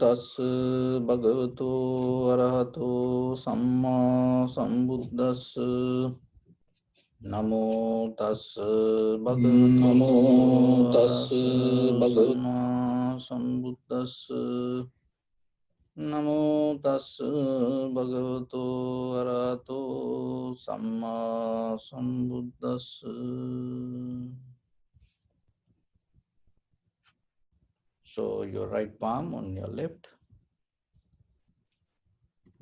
tassa bhagavato arahato samma sambuddhassa. Namo tassa bhagavato arahato samma sambuddhassa. Namo tassa bhagavato arahato samma sambuddhassa. So your right palm on your left,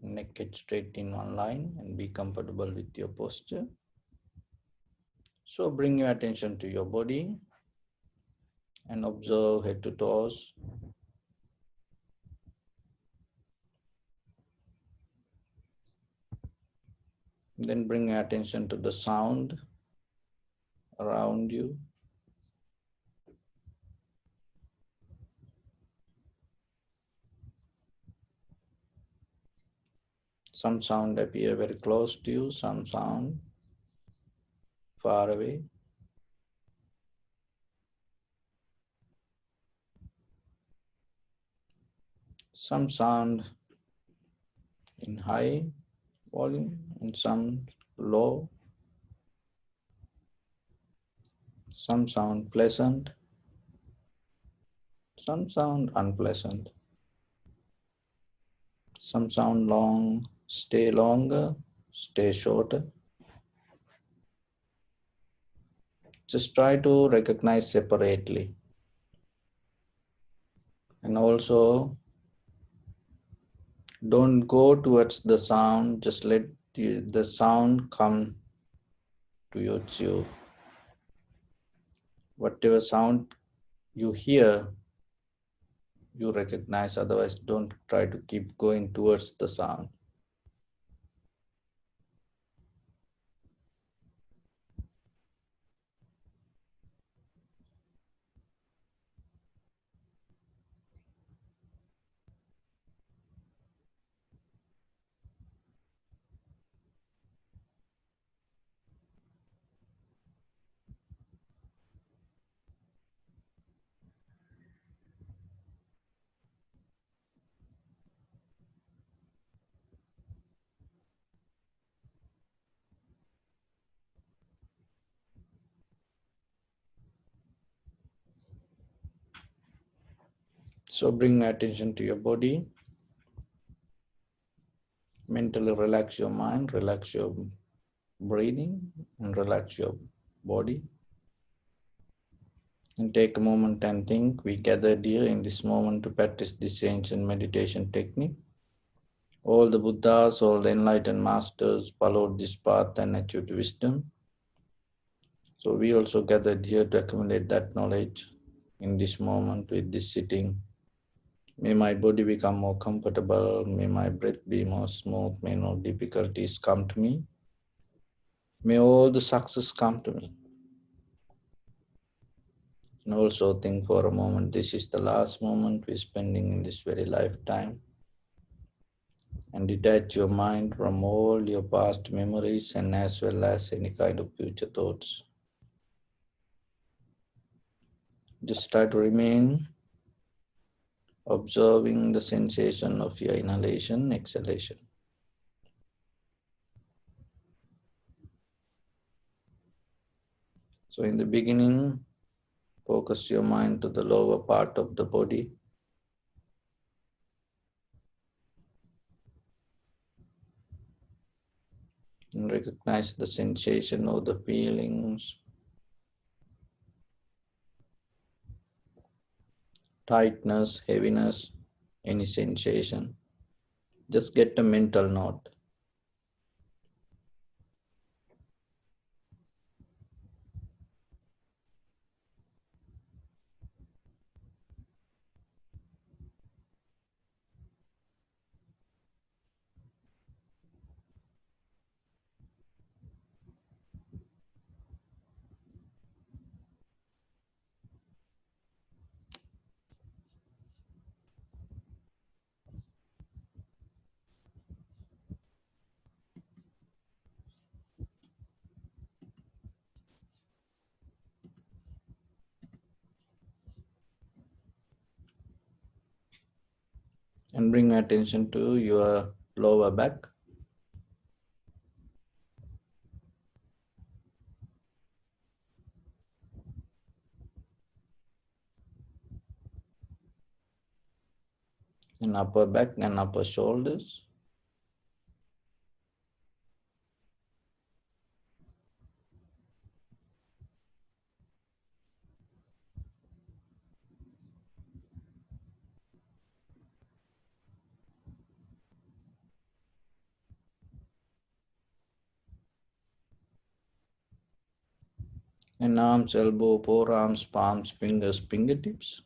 neck head straight in one line, and be comfortable with your posture. So bring your attention to your body and observe head to toes. Then bring your attention to the sound around you. Some sound appear very close to you, some sound far away. Some sound in high volume and some low. Some sound pleasant, some sound unpleasant. Some sound long, stay longer, stay shorter. Just try to recognize separately. And also, don't go towards the sound, just let the sound come towards you. Whatever sound you hear, you recognize, otherwise don't try to keep going towards the sound. So bring attention to your body. Mentally relax your mind, relax your breathing, and relax your body. And take a moment and think. We gathered here in this moment to practice this ancient meditation technique. All the Buddhas, all the enlightened masters followed this path and achieved wisdom. So we also gathered here to accumulate that knowledge in this moment with this sitting. May my body become more comfortable. May my breath be more smooth. May no difficulties come to me. May all the success come to me. And also think for a moment, this is the last moment we're spending in this very lifetime. And detach your mind from all your past memories and as well as any kind of future thoughts. Just try to remain observing the sensation of your inhalation, exhalation. So in the beginning, focus your mind to the lower part of the body. And recognize the sensation or the feelings. Tightness, heaviness, any sensation. Just get a mental note. And bring attention to your lower back. And upper back and upper shoulders. And arms, elbow, forearms, palms, fingers, fingertips.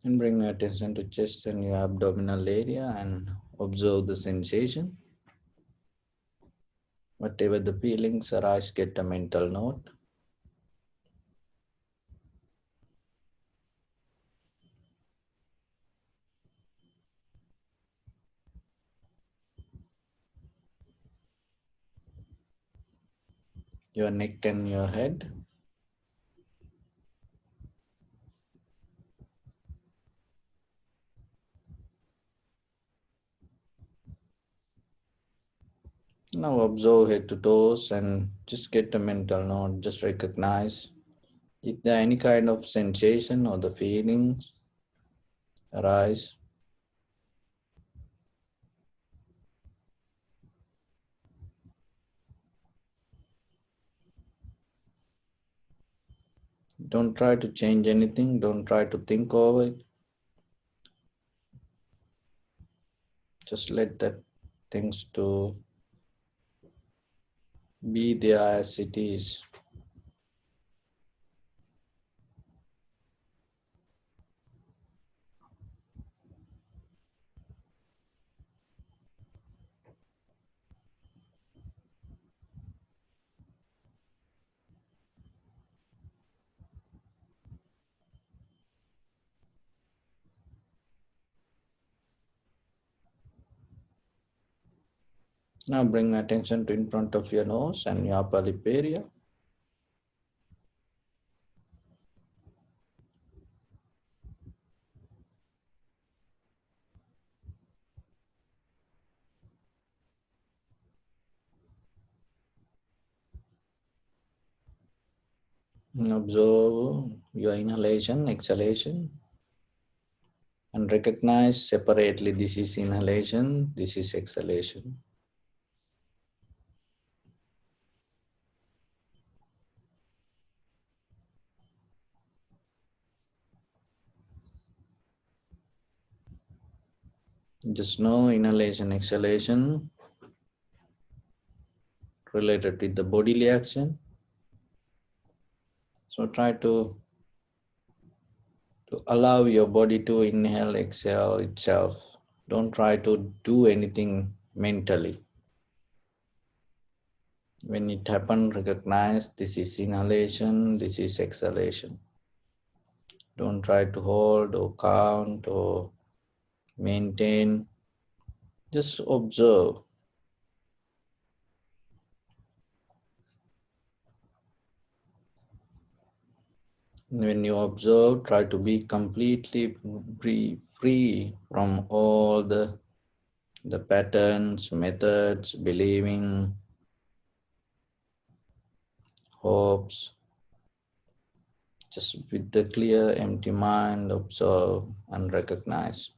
And bring attention to chest and your abdominal area and observe the sensation. Whatever the feelings arise, get a mental note. Your neck and your head. Now observe head to toes and just get a mental note. Just recognize if there any kind of sensation or the feelings arise. Don't try to change anything. Don't try to think over it. Just let that things to be there as it is. Now bring attention to in front of your nose and your upper lip area. And observe your inhalation, exhalation, and recognize separately this is inhalation, this is exhalation. Just know inhalation, exhalation related with the bodily action. So try to allow your body to inhale, exhale itself. Don't try to do anything mentally. When it happens, recognize this is inhalation, this is exhalation. Don't try to hold or count or maintain. Just observe. When you observe, try to be completely free from all the patterns, methods, believing, hopes. Just with the clear, empty mind, observe and recognize.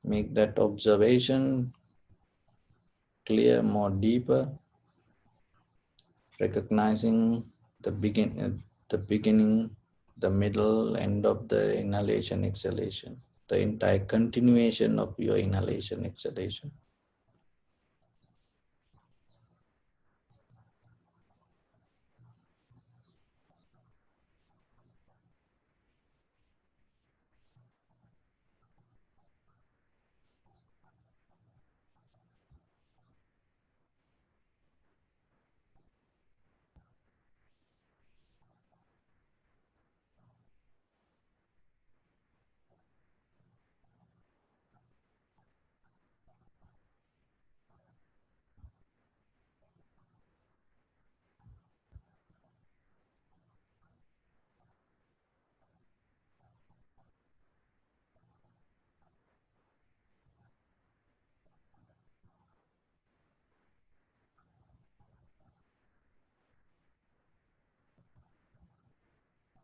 Make that observation clear, more deeper, recognizing the beginning, the middle, end of the inhalation, exhalation, the entire continuation of your inhalation, exhalation.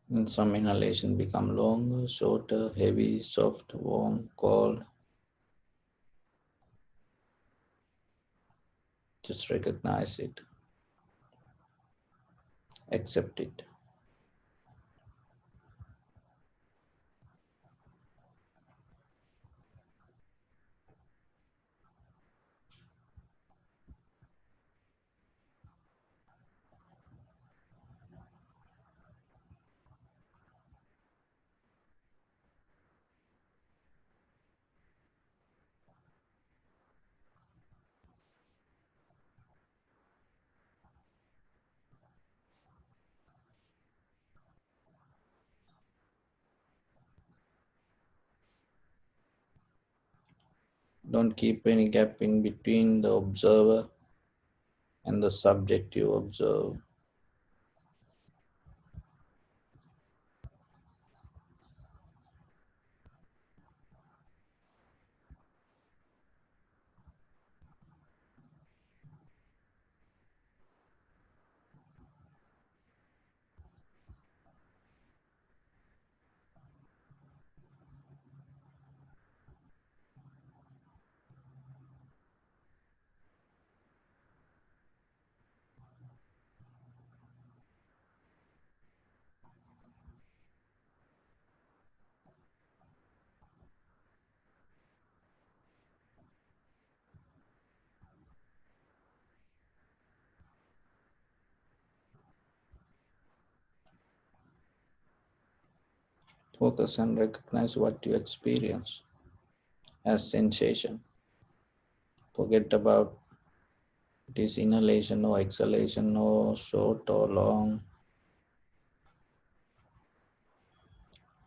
And some inhalation become longer, shorter, heavy, soft, warm, cold. Just recognize it, accept it. Don't keep any gap in between the observer and the subject you observe. Focus and recognize what you experience as sensation. Forget about it is inhalation or exhalation or short or long.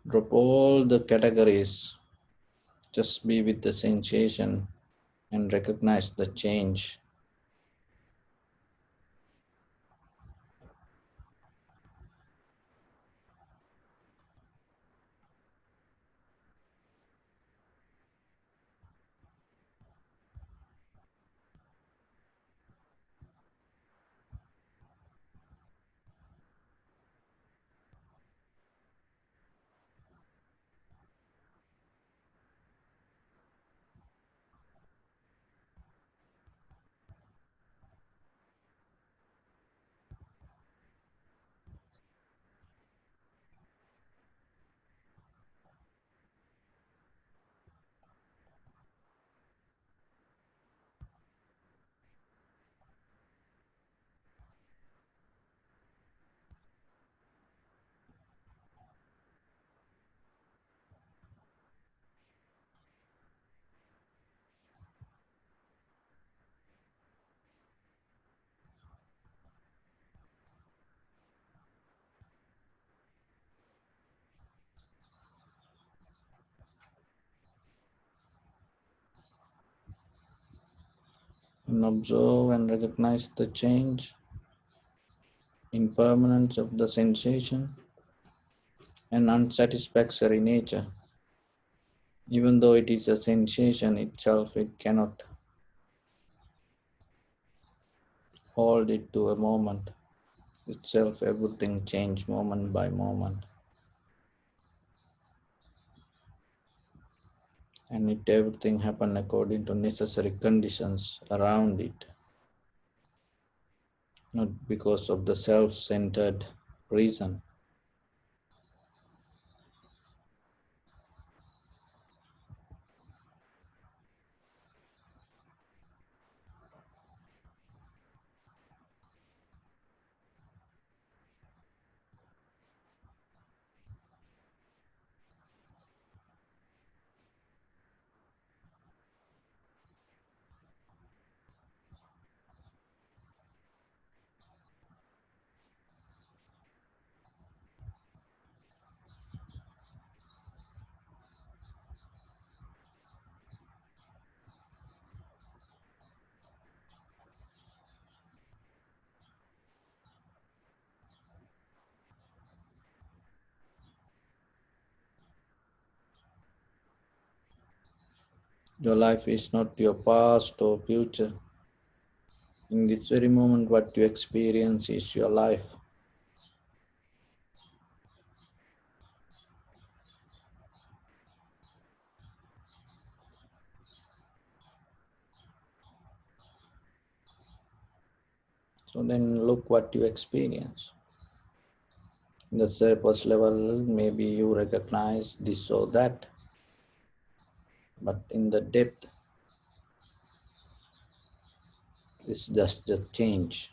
Drop all the categories. Just be with the sensation and recognize the change. And observe and recognize the change, impermanence of the sensation, and unsatisfactory nature. Even though it is a sensation itself, it cannot hold it to a moment itself. Everything change moment by moment, and it everything happen according to necessary conditions around it, not because of the self-centered reason. Your life is not your past or future. In this very moment, what you experience is your life. So then look what you experience. In the surface level, maybe you recognize this or that, but in the depth, it's just a change.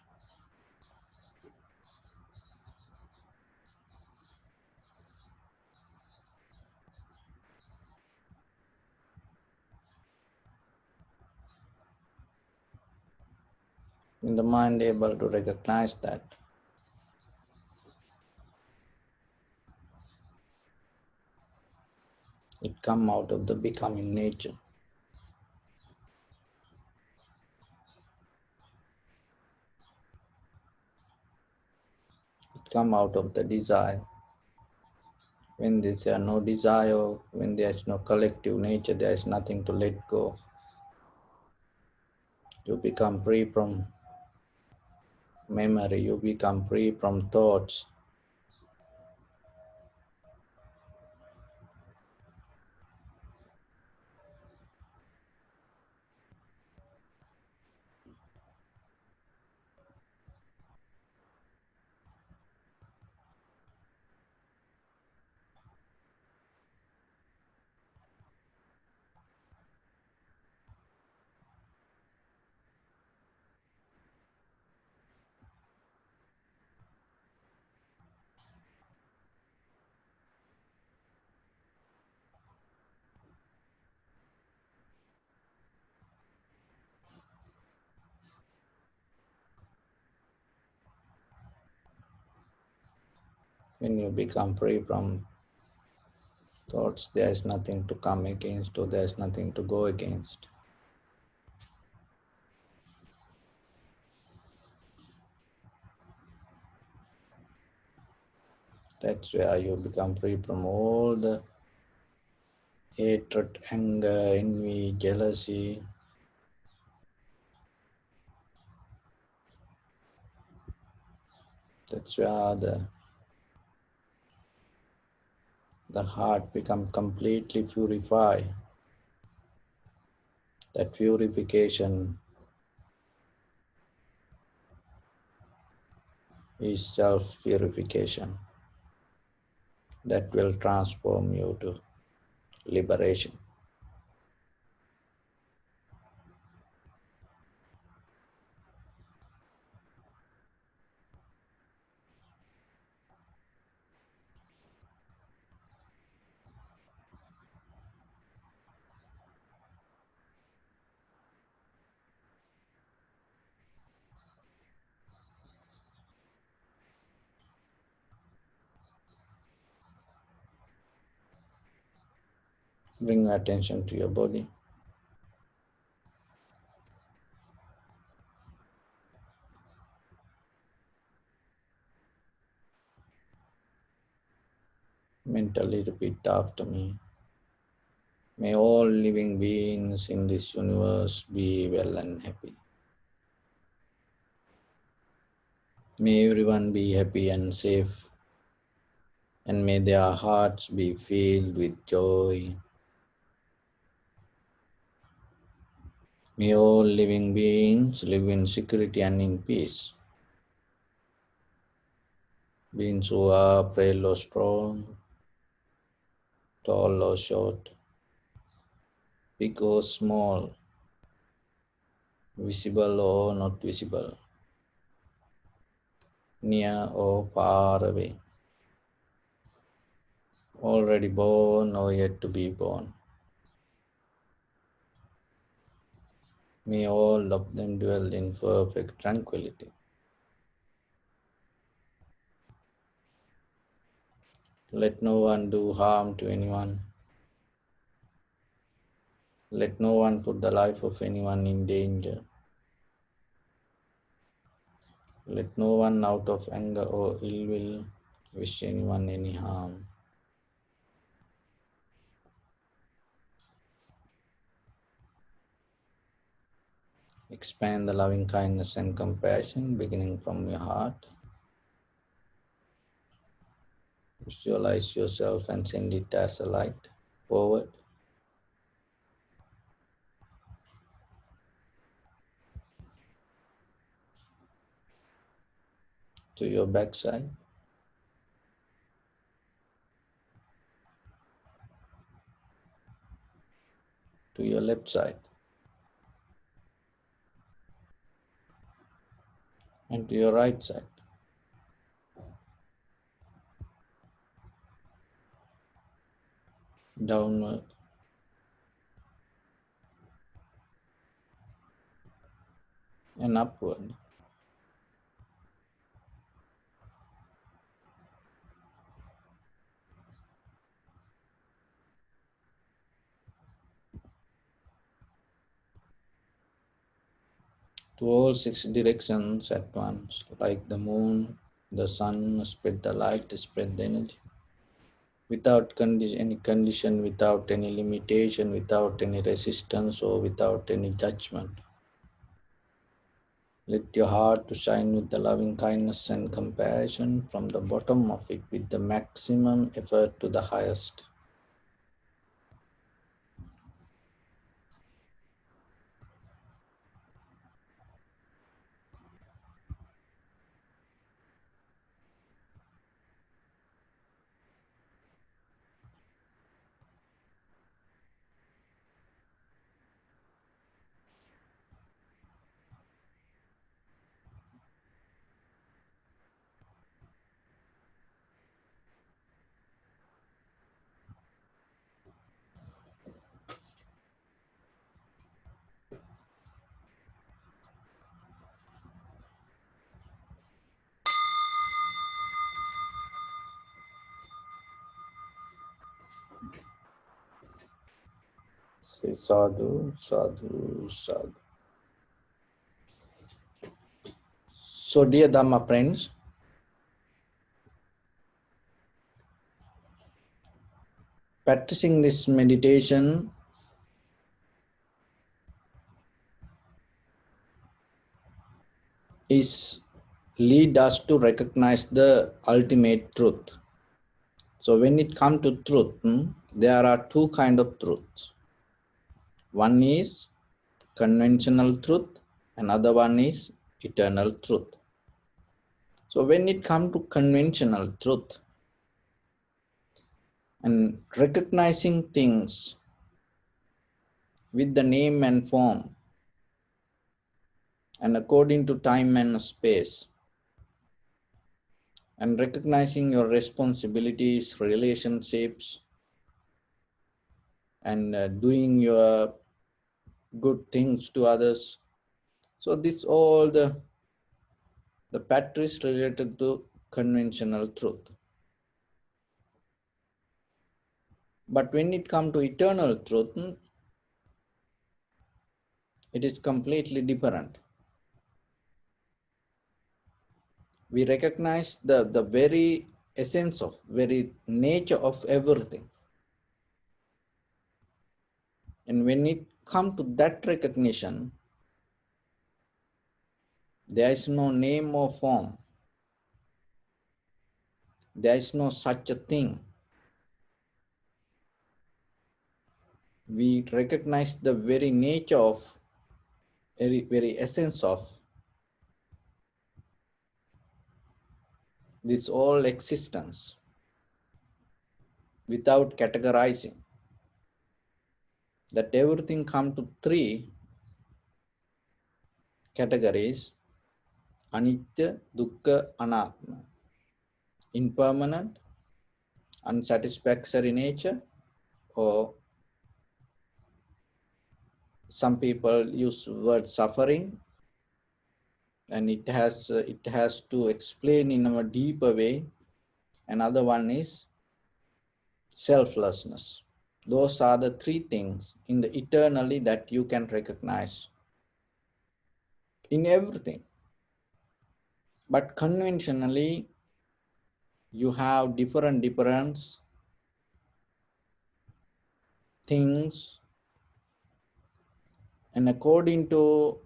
In the mind able to recognize that, it come out of the becoming nature. It come out of the desire. When there is no desire, when there is no collective nature, there is nothing to let go. You become free from memory, you become free from thoughts. When you become free from thoughts, there is nothing to come against, or there is nothing to go against. That's where you become free from all the hatred, anger, envy, jealousy. That's where the heart become completely purified. That purification is self-purification that will transform you to liberation. Bring your attention to your body. Mentally repeat after me. May all living beings in this universe be well and happy. May everyone be happy and safe, and may their hearts be filled with joy. May all living beings live in security and in peace. Beings who are frail or strong, tall or short, big or small, visible or not visible, near or far away, already born or yet to be born. May all of them dwell in perfect tranquility. Let no one do harm to anyone. Let no one put the life of anyone in danger. Let no one out of anger or ill will wish anyone any harm. Expand the loving kindness and compassion beginning from your heart. Visualize yourself and send it as a light forward. to your backside, to your left side, and to your right side. Downward and upward. To all 6 directions at once, like the moon, the sun, spread the light, spread the energy. Without any condition, without any limitation, without any resistance, or without any judgment. Let your heart to shine with the loving kindness and compassion from the bottom of it with the maximum effort to the highest. Say sadhu, sadhu, sadhu. So, dear Dhamma friends, practicing this meditation is lead us to recognize the ultimate truth. So when it comes to truth, there are 2 kinds of truths. One is conventional truth, another one is eternal truth. So when it comes to conventional truth and recognizing things with the name and form and according to time and space, and recognizing your responsibilities, relationships, and doing your good things to others. So this all the pattern is related to conventional truth. But when it comes to eternal truth, it is completely different. We recognize the very essence of, very nature of everything. And when it comes to that recognition, there is no name or form. There is no such a thing. We recognize the very nature of, very essence of this all existence without categorizing. That everything comes to 3 categories: Anitya, Dukkha, Anatma. Impermanent, unsatisfactory nature, or some people use the word suffering, and it has to explain in a deeper way. Another one is selflessness. Those are the 3 things in the eternally that you can recognize in everything. But conventionally, you have different things, and according to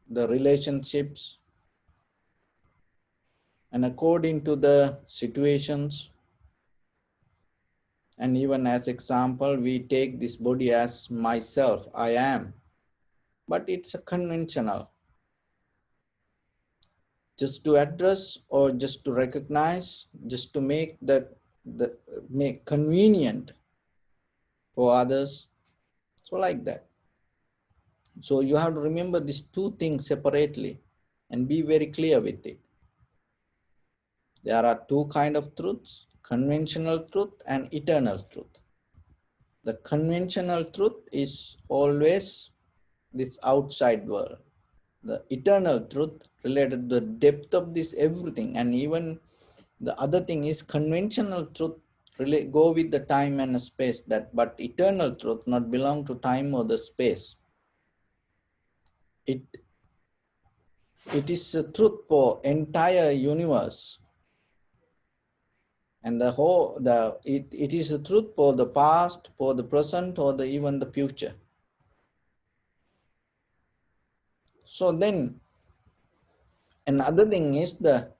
the relationships and according to the situations, and even as example, we take this body as myself, I am, but it's a conventional. just to address or just to recognize, just to make make convenient for others. So like that. So you have to remember these two things separately and be very clear with it. There are two kinds of truths, conventional truth and eternal truth. The conventional truth is always this outside world. The eternal truth related to the depth of this everything, and even the other thing is conventional truth go with the time and the space, that but eternal truth not belong to time or the space. It is a truth for entire universe, and it is a truth for the past, for the present, or even the future. So then another thing is the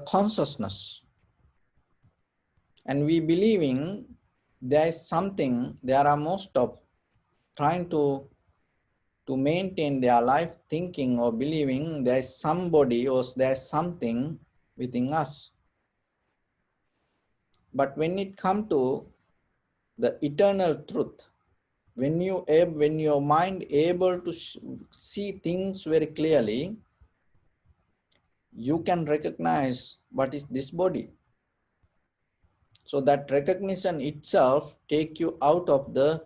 consciousness, and we believing there is something, there are most of trying to maintain their life thinking or believing there is somebody or there is something within us. But when it comes to the eternal truth, when your mind able to see things very clearly, you can recognize what is this body. So that recognition itself take you out of the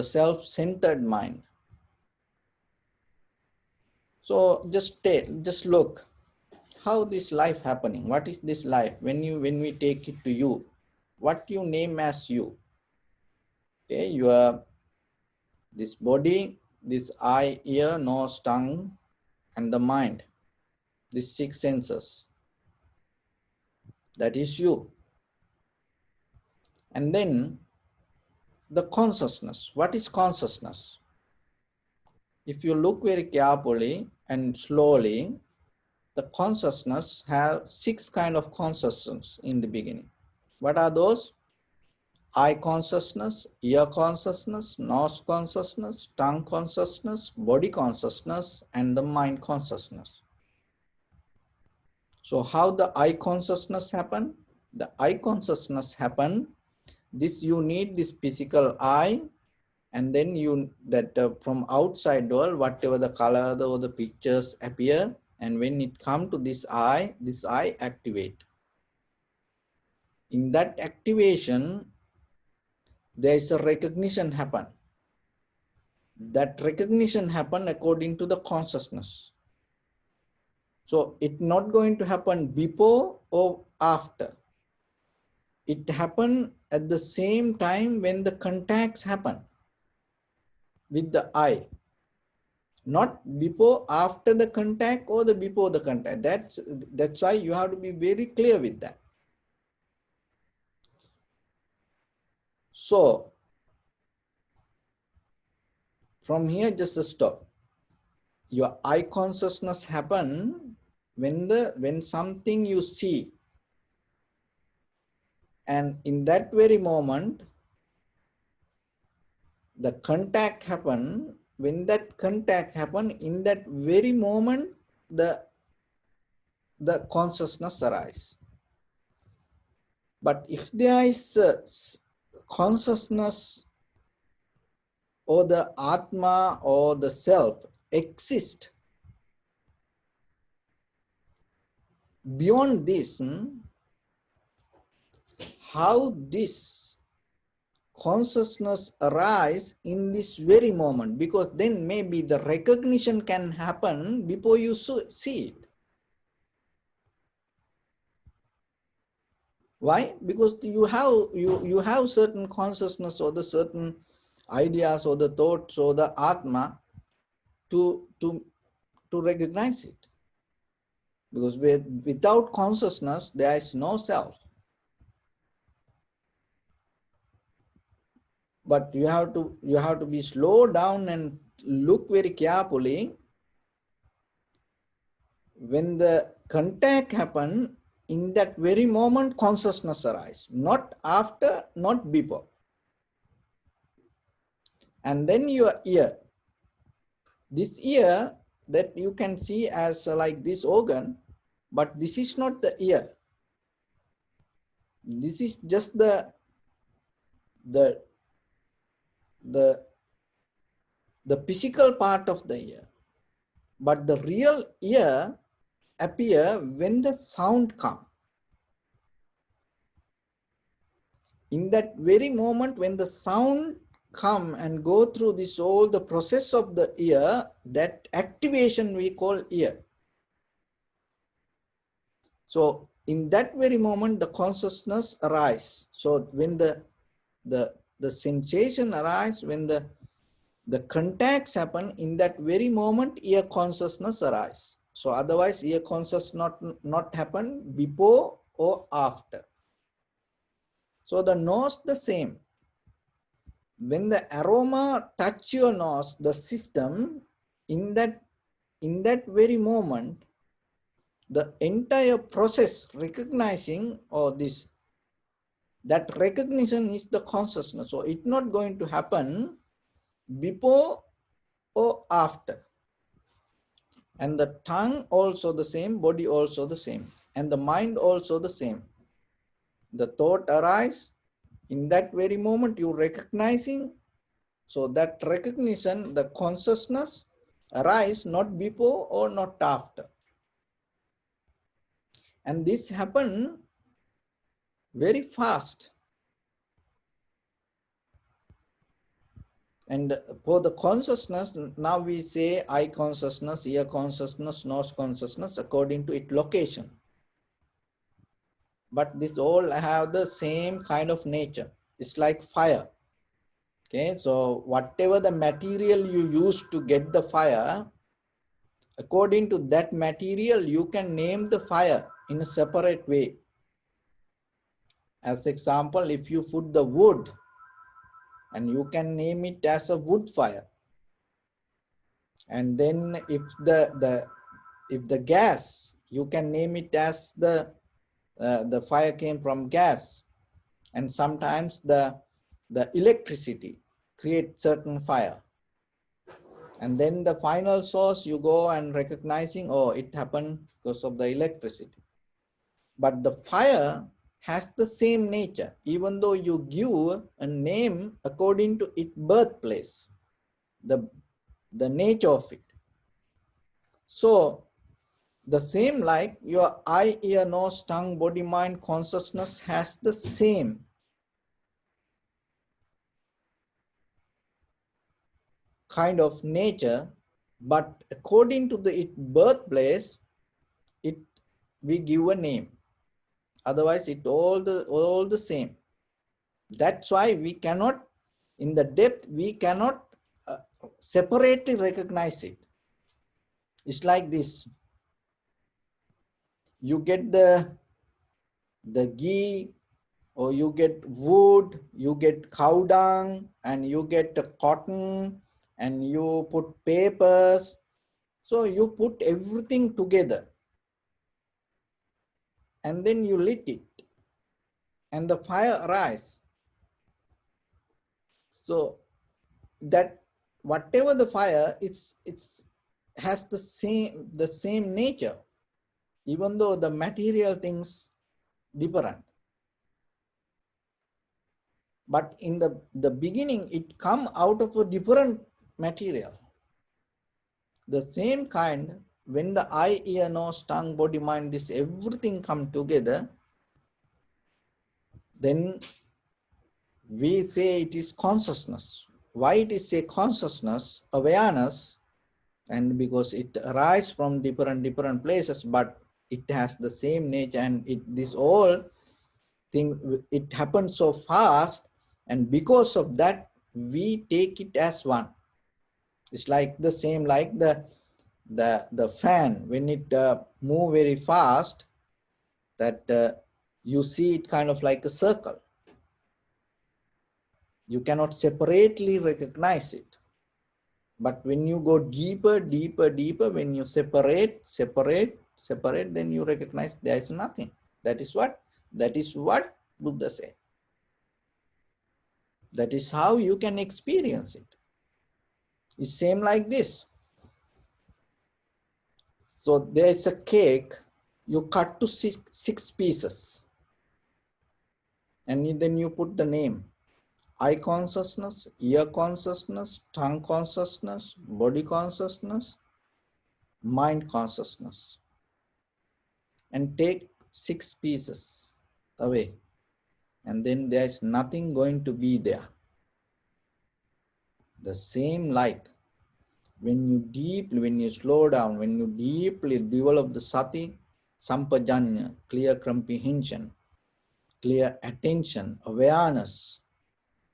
self-centered mind. So just look how this life happening. What is this life? When we take it to you, what you name as you. Okay, you are this body, this eye, ear, nose, tongue, and the mind. These six senses. That is you. And then the consciousness. What is consciousness? If you look very carefully and slowly, the consciousness have six kind of consciousness in the beginning. What are those? Eye consciousness, ear consciousness, nose consciousness, tongue consciousness, body consciousness, and the mind consciousness. So how the eye consciousness happen? The eye consciousness happen, this you need this physical eye, and then from outside world, whatever the color or the pictures appear, and when it come to this eye activate. In that activation, there is a recognition happen. That recognition happen according to the consciousness. So it's not going to happen before or after. It happen at the same time when the contacts happen with the eye. Not before, after the contact or the before the contact. That's why you have to be very clear with that. So from here, just a stop. Your eye consciousness happen when something you see, and in that very moment, the contact happen. When that contact happen, in that very moment, the consciousness arise. But if there is consciousness or the Atma or the self exist beyond this, how this consciousness arise in this very moment? Because then maybe the recognition can happen before you see it. Why? Because you have certain consciousness or the certain ideas or the thoughts or the Atma to recognize it. Because without consciousness, there is no self. But you have to be slow down and look very carefully. When the contact happen, in that very moment, consciousness arise. Not after, not before. And then your ear. This ear, that you can see as like this organ, but this is not the ear. This is just the the physical part of the ear. But the real ear appear when the sound comes. In that very moment when the sound come and go through this all the process of the ear, that activation we call ear. So in that very moment the consciousness arise. So when the sensation arise, when the contacts happen, in that very moment ear consciousness arise. So otherwise ear consciousness not happen before or after. So the nose the same. When the aroma touch your nose, the system, in that very moment, the entire process recognizing or that recognition is the consciousness. So it's not going to happen before or after. And the tongue also the same, body also the same, and the mind also the same. The thought arise, in that very moment you recognizing. So that recognition, the consciousness arise not before or not after. And this happen very fast. And for the consciousness, now we say eye consciousness, ear consciousness, nose consciousness according to its location. But this all have the same kind of nature. It's like fire. Okay, so whatever the material you use to get the fire, according to that material, you can name the fire in a separate way. As example, if you put the wood, and you can name it as a wood fire. And then if the gas, you can name it as the fire came from gas. And sometimes the electricity create certain fire. And then the final source you go and recognizing, oh, it happened because of the electricity. But the fire has the same nature, even though you give a name according to its birthplace, the nature of it. So the same like your eye, ear, nose, tongue, body, mind, consciousness has the same kind of nature, but according to its birthplace, we give a name. Otherwise, it all the same. That's why we cannot, in the depth, we cannot separately recognize it. It's like this. You get the ghee, or you get wood, you get cow dung, and you get cotton, and you put papers. So you put everything together, and then you lit it, and the fire arises. So that whatever the fire, it's has the same nature, even though the material things different. But in the beginning, it come out of a different material. The same kind, when the eye, ear, nose, tongue, body, mind, this everything come together, then we say it is consciousness. Why it is a consciousness, awareness? And because it arises from different places, but it has the same nature, and this all thing, it happens so fast, and because of that we take it as one. It's like the same like the fan, when it move very fast, that you see it kind of like a circle. You cannot separately recognize it. But when you go deeper, when you separate, then you recognize there is nothing. That is what Buddha said. That is how you can experience it. It's same like this. So there is a cake, you cut to six pieces, and then you put the name. Eye consciousness, ear consciousness, tongue consciousness, body consciousness, mind consciousness, and take six pieces away, and then there is nothing going to be there. The same like when you slow down, when you deeply develop the sati, sampajanya, clear comprehension, clear attention, awareness,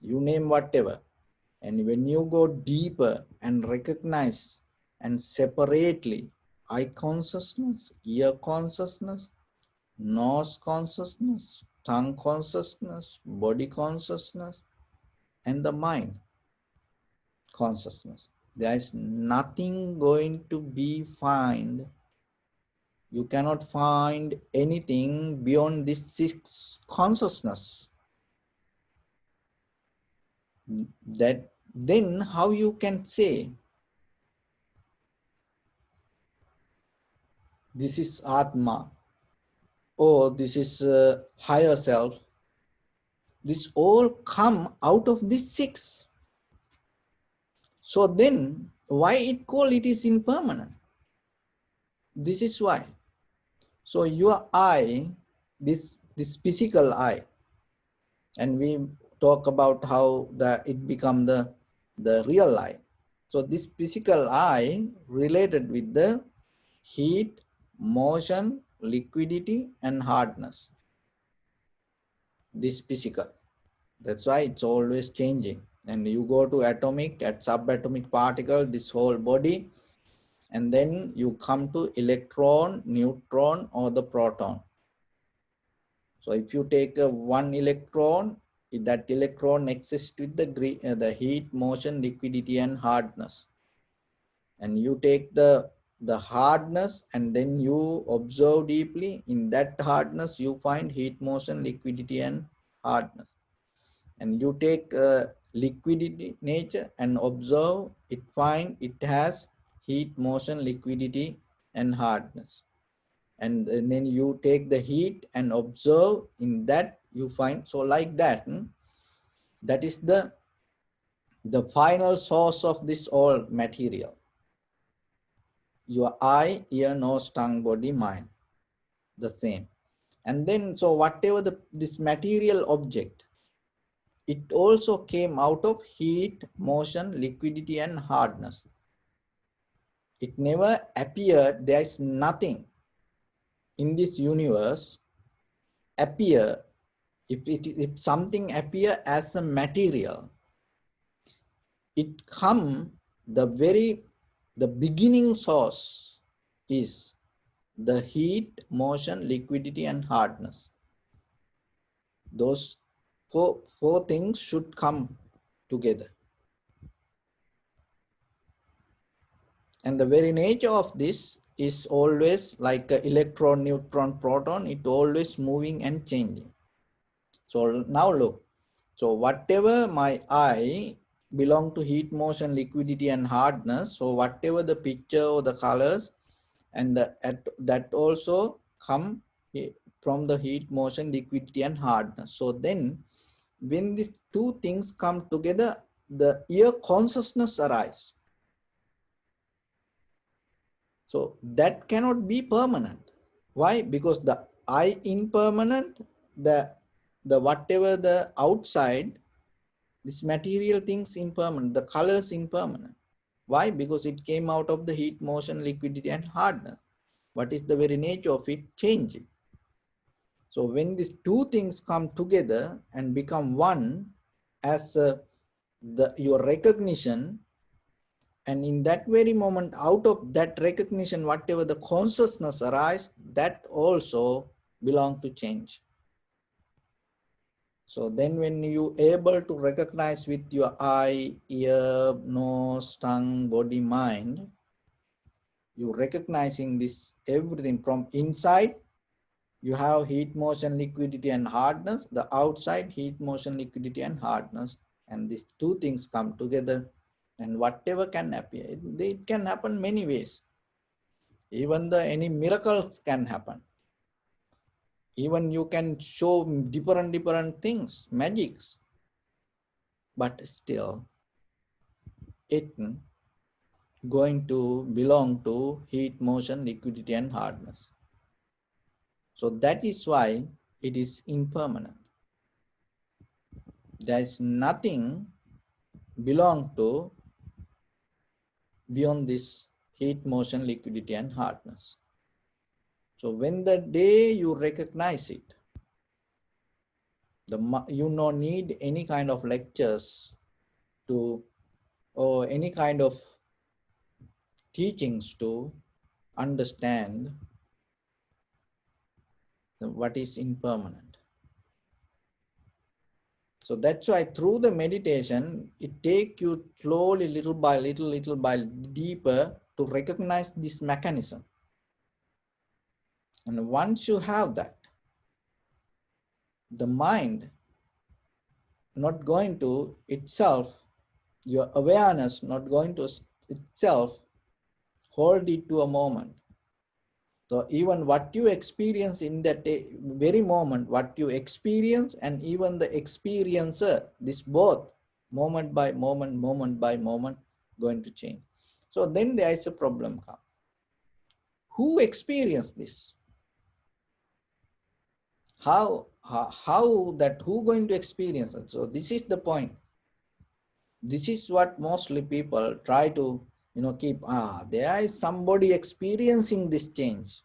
you name whatever. And when you go deeper and recognize and separately eye consciousness, ear consciousness, nose consciousness, tongue consciousness, body consciousness, and the mind consciousness. There is nothing going to be found. You cannot find anything beyond this six consciousness. That then how you can say this is Atma, or this is higher self? This all come out of this six. So then why it call it is impermanent? This is why. So your eye, this physical eye, and we talk about how it become the real eye. So this physical eye related with the heat, motion, liquidity, and hardness. This physical. That's why it's always changing. And you go to atomic, at subatomic particle, this whole body, and then you come to electron, neutron, or the proton. So if you take one electron, that electron exists with the heat, motion, liquidity, and hardness. And you take the hardness, and then you observe deeply. In that hardness, you find heat, motion, liquidity, and hardness. And you take liquidity nature and observe it, find it has heat, motion, liquidity, and hardness. And then you take the heat and observe, in that you find. So like that, that is the final source of this all material. Your eye, ear, nose, tongue, body, mind, the same. And then so whatever this material object, it also came out of heat, motion, liquidity, and hardness. It never appeared. There is nothing in this universe appear. If something appear as a material, it come, the beginning source is the heat, motion, liquidity, and hardness. Those four things should come together. And the very nature of this is always like an electron, neutron, proton. It always moving and changing. So now look. So whatever my eye belong to heat, motion, liquidity, and hardness. So whatever the picture or the colors, and that also come from the heat, motion, liquidity, and hardness. So then when these two things come together, the ear consciousness arises. So that cannot be permanent. Why? Because the eye impermanent, the whatever the outside, this material things impermanent, the colors impermanent. Why? Because it came out of the heat, motion, liquidity, and hardness. What is the very nature of it? Changing. So when these two things come together and become one as your recognition, and in that very moment, out of that recognition, whatever the consciousness arises, that also belong to change. So then when you able to recognize with your eye, ear, nose, tongue, body, mind, you recognizing this everything from inside. You have heat, motion, liquidity, and hardness. The outside, heat, motion, liquidity, and hardness. And these two things come together, and whatever can appear, it can happen many ways. Even any miracles can happen. Even you can show different things, magics. But still, it going to belong to heat, motion, liquidity, and hardness. So that is why it is impermanent. There is nothing belong to beyond this heat, motion, liquidity, and hardness. So when the day you recognize it, you no need any kind of lectures to or any kind of teachings to understand what is impermanent. So that's why through the meditation, it takes you slowly, little by deeper to recognize this mechanism. And once you have that, the mind not going to itself, your awareness not going to itself hold it to a moment. So even what you experience in that very moment, what you experience and even the experiencer, this both moment by moment going to change. So then there is a problem come. Who experienced this? How that who going to experience it? So this is the point. This is what mostly people try to keep. There is somebody experiencing this change.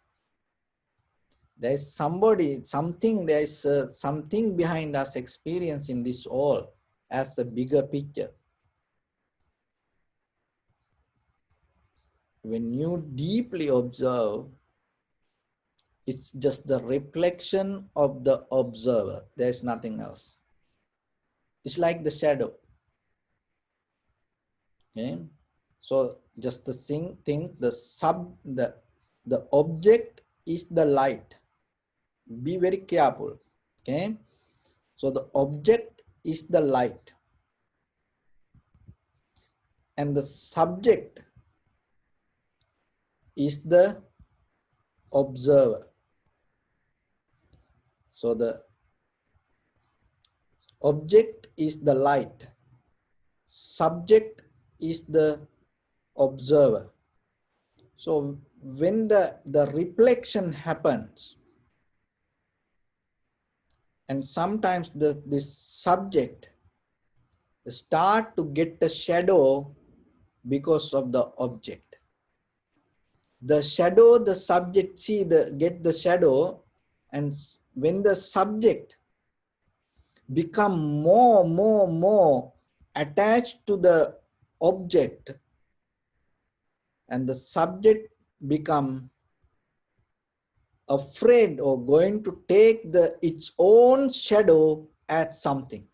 There is somebody, something, there is something behind us experiencing this all as the bigger picture. When you deeply observe, it's just the reflection of the observer. There's nothing else. It's like the shadow. Okay? So just the thing, the object is the light. Be very careful. Okay? So the object is the light. And the subject is the observer. So the object is the light. Subject is the observer. So when the reflection happens, and sometimes this subject start to get the shadow because of the object. The shadow, the subject get the shadow, and when the subject become more attached to the object, and the subject become afraid or going to take its own shadow as something.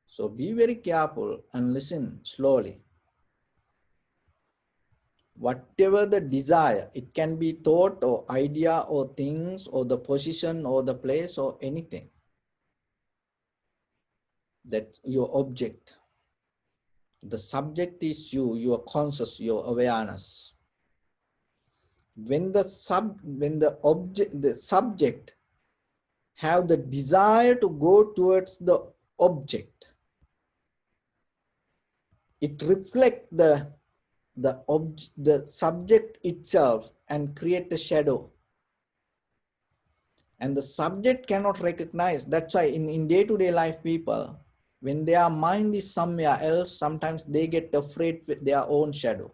So be very careful and listen slowly. Whatever the desire, it can be thought or idea or things or the position or the place or anything. That's your object. The subject is you, your conscious, your awareness. When the subject have the desire to go towards the object, it reflects the subject itself and create a shadow. And the subject cannot recognize. That's why in day-to-day life, people, when their mind is somewhere else, sometimes they get afraid with their own shadow.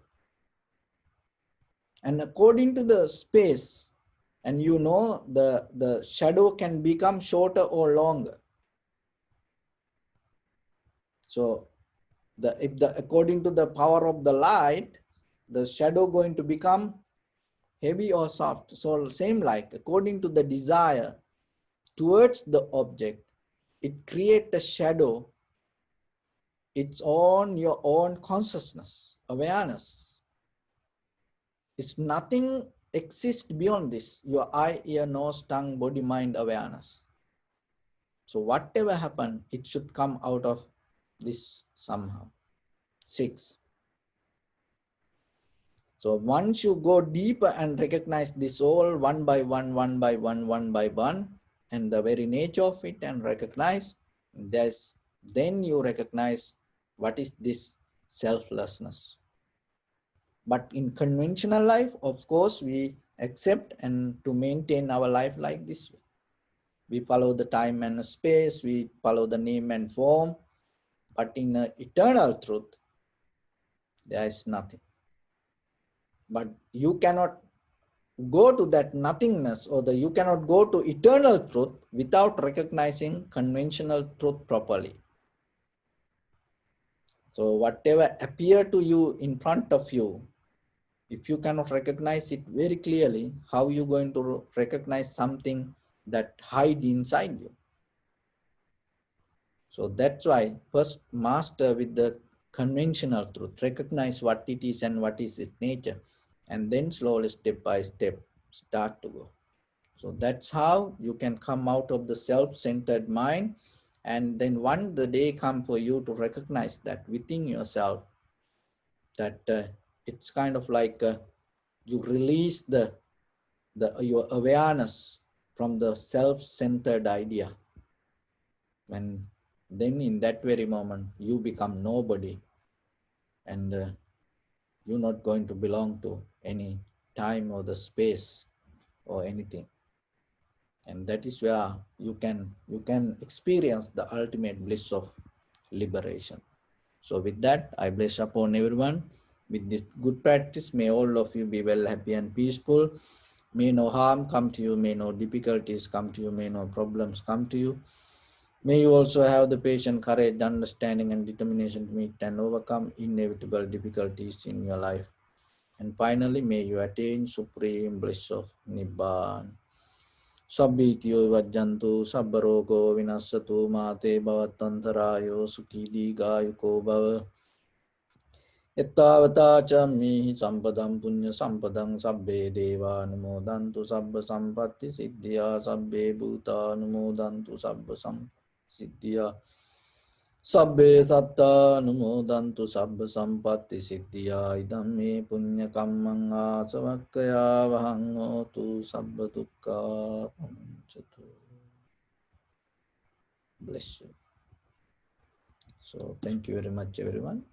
And according to the space, and the shadow can become shorter or longer. So according to the power of the light, the shadow going to become heavy or soft. So same like according to the desire towards the object, it creates a shadow. It's on your own consciousness, awareness. It's nothing exists beyond this, your eye, ear, nose, tongue, body, mind, awareness. So whatever happened, it should come out of this somehow. 6. So once you go deeper and recognize this all one by one, one by one, one by one, and the very nature of it, and recognize this, then you recognize what is this selflessness. But in conventional life, of course, we accept and to maintain our life like this. We follow the time and space, we follow the name and form, but in eternal truth, there is nothing. But you cannot go to that nothingness, or you cannot go to eternal truth without recognizing conventional truth properly. So whatever appear to you in front of you, if you cannot recognize it very clearly, how are you going to recognize something that hide inside you? So that's why first master with the conventional truth, recognize what it is and what is its nature, and then slowly step by step start to go. So that's how you can come out of the self-centered mind. And then one the day come for you to recognize that within yourself, that it's kind of like you release your awareness from the self-centered idea. And then in that very moment, you become nobody, and you're not going to belong to any time or the space or anything. And that is where you can experience the ultimate bliss of liberation. So with that, I bless upon everyone. With this good practice, may all of you be well, happy and peaceful. May no harm come to you, may no difficulties come to you, may no problems come to you. May you also have the patience, courage, understanding and determination to meet and overcome inevitable difficulties in your life. And finally, may you attain supreme bliss of Nibbana. Sabbitiyo vajjantu sabbarogo vinassatu mate bhavattantarayo sukhi digayuko bhava. Ittavata ca mihi sampadam punya sampadam sabbe deva numodantu sabba sampatti siddhya sabbe bhuta numodantu sabba siddhya sabbe satta numodantu sabba sampatti siddhya idam me punya kammang asavakkaya vahang hotu sabba dukkha pamuncatu. Bless you. So thank you very much everyone.